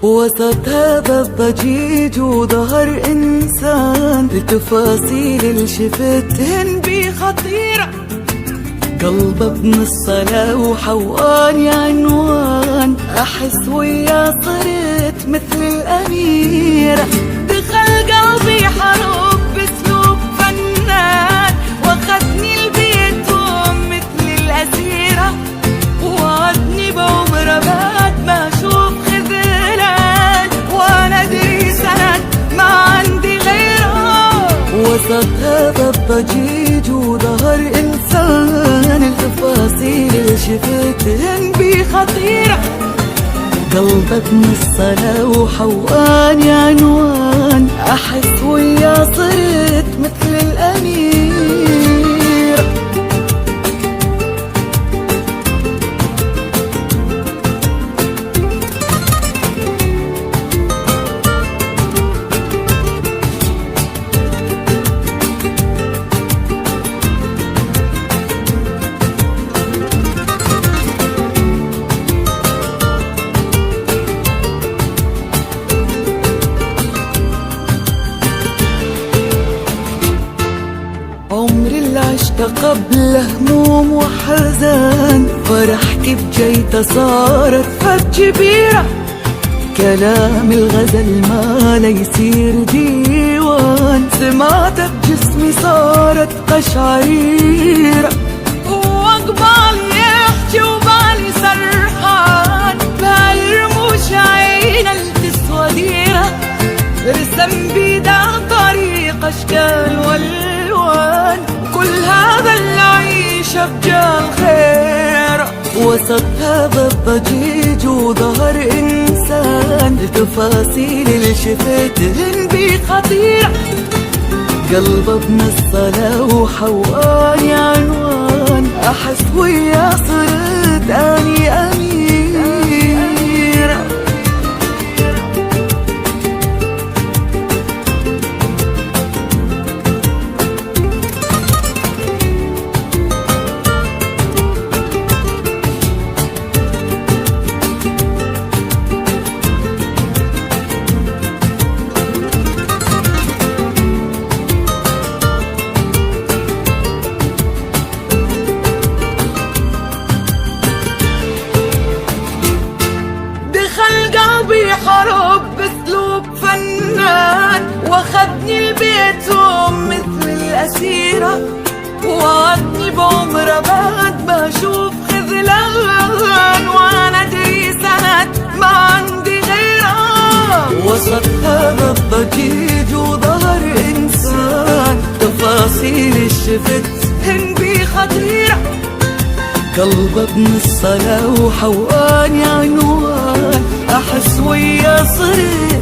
وسط هذا الضجيج وظهر إنسان لتفاصيل الشفتهن بيه خطيرة، قلبه بنص لوحة واني عنوان، أحس وياه صرت مثل الأميرة. دخل قلبي حروب بأسلوب فنان، واخدني لبيتهم مثل الأسيرة، ووعدني بعمر بعد ما أشوف خذلان، وأنا أدري سند ما عندي غيره. وسط هذا الضجيج وظهر إنسان، التفاصيل اللي شفتهن بيه خطيرة، قلبه بنص لوحة واني عنوان، أحس وياه صرت مثل الأميرة. عمري اللي عشت قبل هموم وحزان، فرحتي بجيته صارت فت كبيرة، كلام الغزل ما ليصير ديوان، سمعتها بجسمي صارت قشعريرة، وقبالي يحكي وبالي سرحان، بهالرموش عينه التسوى ديرة، رسم بيده طريق أشكال والوان، كل هذا اللي عيشه بجال خير. وسط هذا الضجيج وظهر إنسان، التفاصيل اللي شفتهن بيه خطيرة، قلبه بنص لوحة واني عنوان، أحس وياه صرت أني أميرة. قلبي حرب بأسلوب فنان، واخدني لبيتهم مثل الأسيرة، ووعدني بعمر بعد ما أشوف خذلان، وأنا أدري سند ما عندي غيره. وسط هذا الضجيج وظهر إنسان، تفاصيل الشفتهن بيه خطيرة، قلبه بنص لوحة واني عنوان، أحس وياه صرت